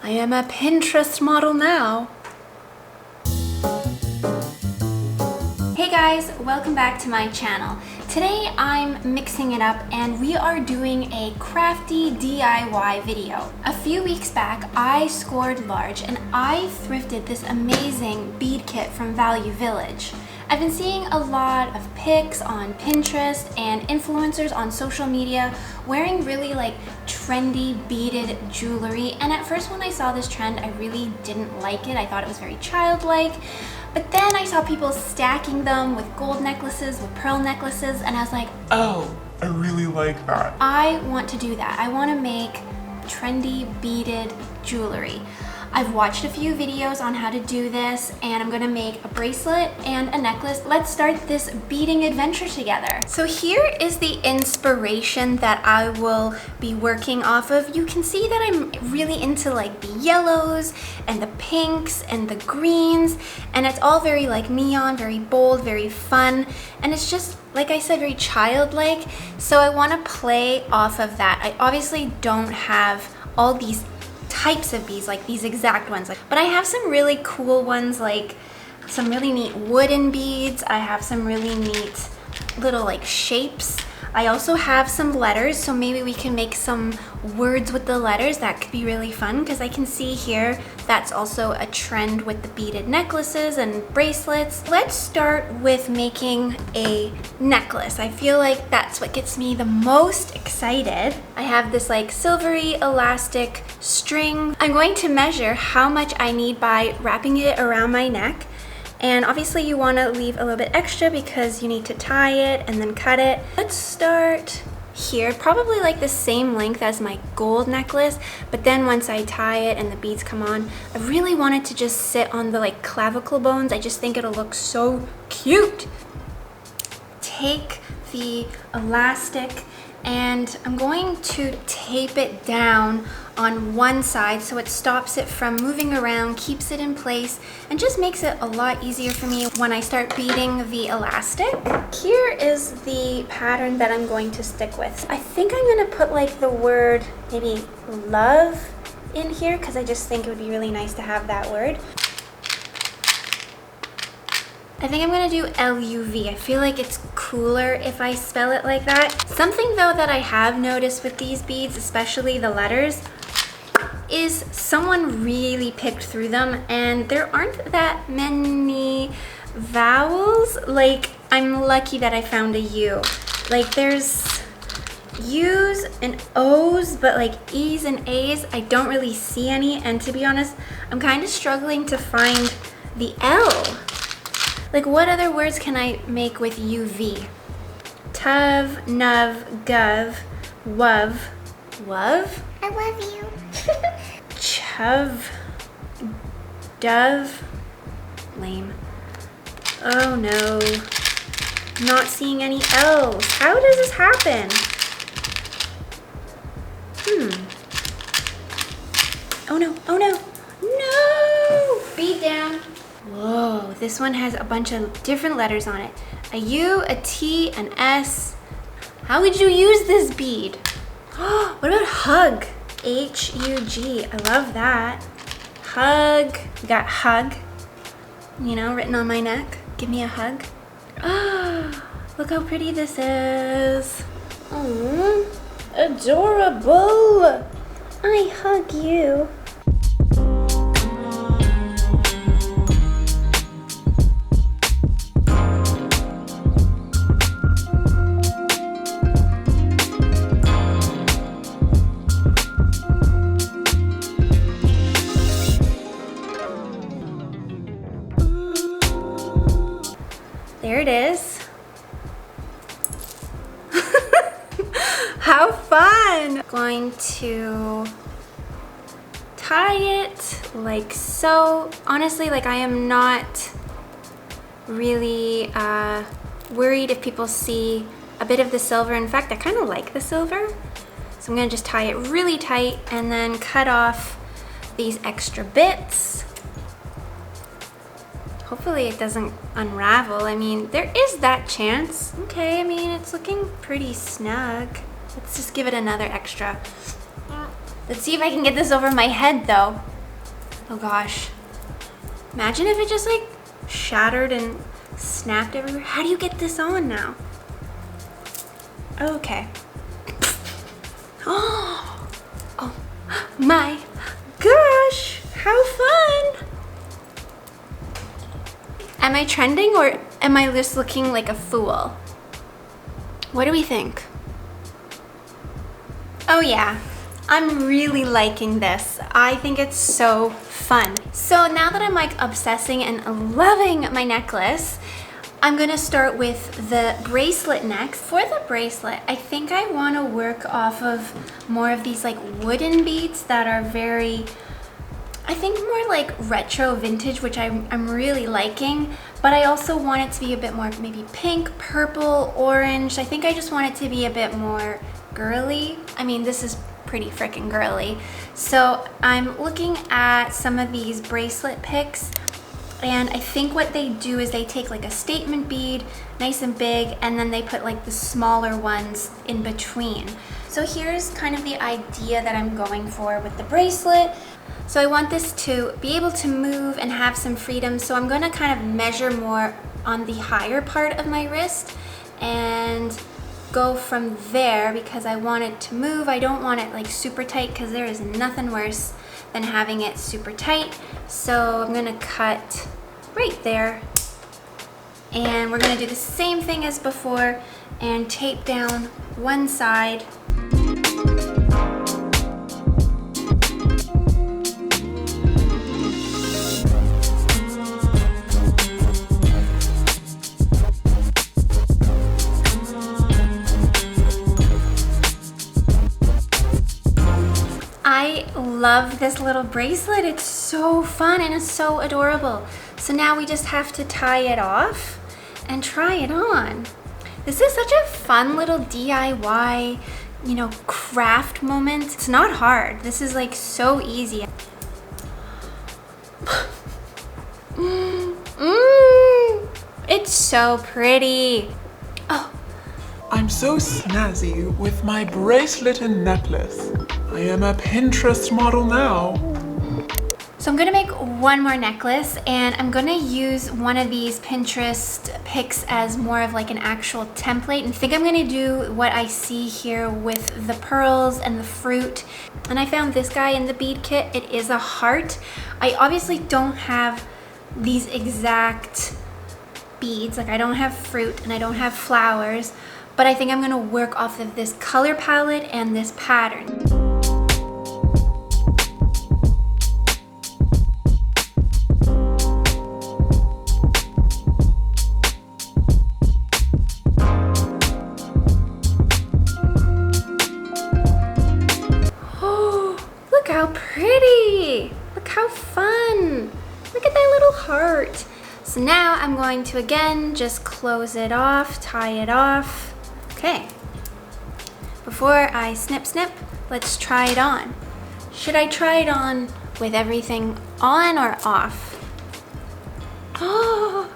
I am a Pinterest model now. Hey guys, welcome back to my channel. Today I'm mixing it up and we are doing a crafty DIY video. A few weeks back I scored large and I thrifted this amazing bead kit from Value Village. I've been seeing a lot of pics on Pinterest and influencers on social media wearing really like trendy beaded jewelry, and at first when I saw this trend I really didn't like it. I thought it was very childlike. But then I saw people stacking them with gold necklaces, with pearl necklaces, and I was like, oh, I really like that. I want to do that. I want to make trendy beaded jewelry. I've watched a few videos on how to do this, and I'm gonna make a bracelet and a necklace. Let's start this beading adventure together. So here is the inspiration that I will be working off of. You can see that I'm really into like the yellows and the pinks and the greens, and it's all very like neon, very bold, very fun, and it's just, like I said, very childlike. So I wanna play off of that. I obviously don't have all these types of beads, like these exact ones, but I have some really cool ones, like some really neat wooden beads. I have some really neat little like shapes. I also have some letters, so maybe we can make some words with the letters. That could be really fun, because I can see here that's also a trend with the beaded necklaces and bracelets. Let's start with making a necklace. I feel like that's what gets me the most excited. I have this like silvery elastic string. I'm going to measure how much I need by wrapping it around my neck. And obviously you want to leave a little bit extra because you need to tie it and then cut it. Let's start here, probably like the same length as my gold necklace, but then once I tie it and the beads come on, I really want it to just sit on the like clavicle bones. I just think it'll look so cute. Take the elastic and I'm going to tape it down on one side so it stops it from moving around, keeps it in place, and just makes it a lot easier for me when I start beading the elastic. Here is the pattern that I'm going to stick with. I think I'm gonna put like the word maybe love in here because I just think it would be really nice to have that word. I think I'm gonna do L-U-V. I feel like it's cooler if I spell it like that. Something though that I have noticed with these beads, especially the letters, is someone really picked through them and there aren't that many vowels. Like, I'm lucky that I found a U. Like, there's U's and O's, but like E's and A's, I don't really see any. And to be honest, I'm kind of struggling to find the L. Like, what other words can I make with UV? Tuv, nuv, gov, wuv. Wuv? I love you. Chuv, dove, lame. Oh no, not seeing any L's. How does this happen? Oh no, oh no, no! Bead down. Whoa, this one has a bunch of different letters on it. A U, a T, an S. How would you use this bead? What about hug? H-U-G, I love that. Hug, we got hug, you know, written on my neck. Give me a hug. Look how pretty this is. Oh, adorable. I hug you. There it is. How fun! Going to tie it like so. Honestly, like, I am not really worried if people see a bit of the silver. In fact, I kind of like the silver. So I'm gonna just tie it really tight and then cut off these extra bits. Hopefully it doesn't unravel. I mean, there is that chance. Okay, I mean, it's looking pretty snug. Let's just give it another extra. Let's see if I can get this over my head though. Oh gosh. Imagine if it just like shattered and snapped everywhere. How do you get this on now? Okay. Oh my gosh, how fun! Am I trending or am I just looking like a fool? What do we think? Oh yeah, I'm really liking this. I think it's so fun. So now that I'm like obsessing and loving my necklace, I'm gonna start with the bracelet next. For the bracelet, I think I wanna work off of more of these like wooden beads that are very, I think more like retro vintage, which I'm really liking, but I also want it to be a bit more maybe pink, purple, orange. I think I just want it to be a bit more girly. I mean, this is pretty freaking girly. So I'm looking at some of these bracelet picks, and I think what they do is they take like a statement bead, nice and big, and then they put like the smaller ones in between. So here's kind of the idea that I'm going for with the bracelet. So I want this to be able to move and have some freedom. So I'm gonna kind of measure more on the higher part of my wrist and go from there because I want it to move. I don't want it like super tight because there is nothing worse than having it super tight. So I'm gonna cut right there. And we're gonna do the same thing as before and tape down one side. I love this little bracelet. It's so fun and it's so adorable. So now we just have to tie it off and try it on. This is such a fun little DIY, you know, craft moment. It's not hard. This is like so easy. It's so pretty. Oh. I'm so snazzy with my bracelet and necklace. I am a Pinterest model now. So I'm gonna make one more necklace, and I'm gonna use one of these Pinterest pics as more of like an actual template, and I think I'm gonna do what I see here with the pearls and the fruit. And I found this guy in the bead kit. It is a heart. I obviously don't have these exact beads, like I don't have fruit and I don't have flowers, but I think I'm gonna work off of this color palette and this pattern. Oh, look how pretty! Look how fun! Look at that little heart. So now I'm going to again just close it off, tie it off. Okay. Before I snip, let's try it on. Should I try it on with everything on or off? Oh!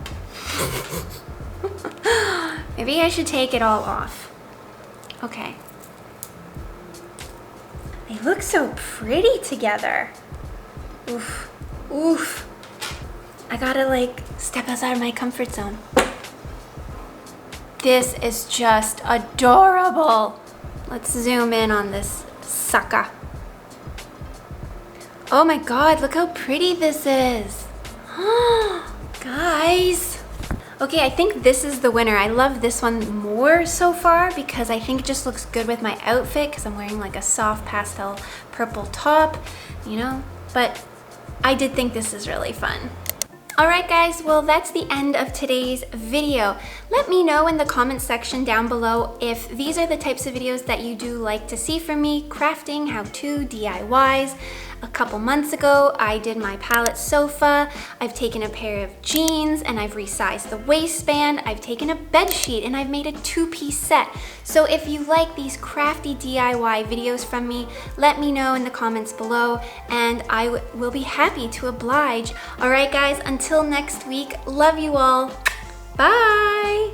Maybe I should take it all off. Okay. They look so pretty together. Oof, oof. I gotta like step outside of my comfort zone. This is just adorable. Let's zoom in on this sucker. Oh my God, look how pretty this is. Guys. Okay, I think this is the winner. I love this one more so far because I think it just looks good with my outfit because I'm wearing like a soft pastel purple top, you know, but I did think this is really fun. Alright guys, well that's the end of today's video. Let me know in the comments section down below if these are the types of videos that you do like to see from me, crafting, how-to, DIYs. A couple months ago, I did my pallet sofa. I've taken a pair of jeans and I've resized the waistband. I've taken a bed sheet and I've made a two-piece set. So if you like these crafty DIY videos from me, let me know in the comments below and I will be happy to oblige. All right guys, until next week, love you all. Bye.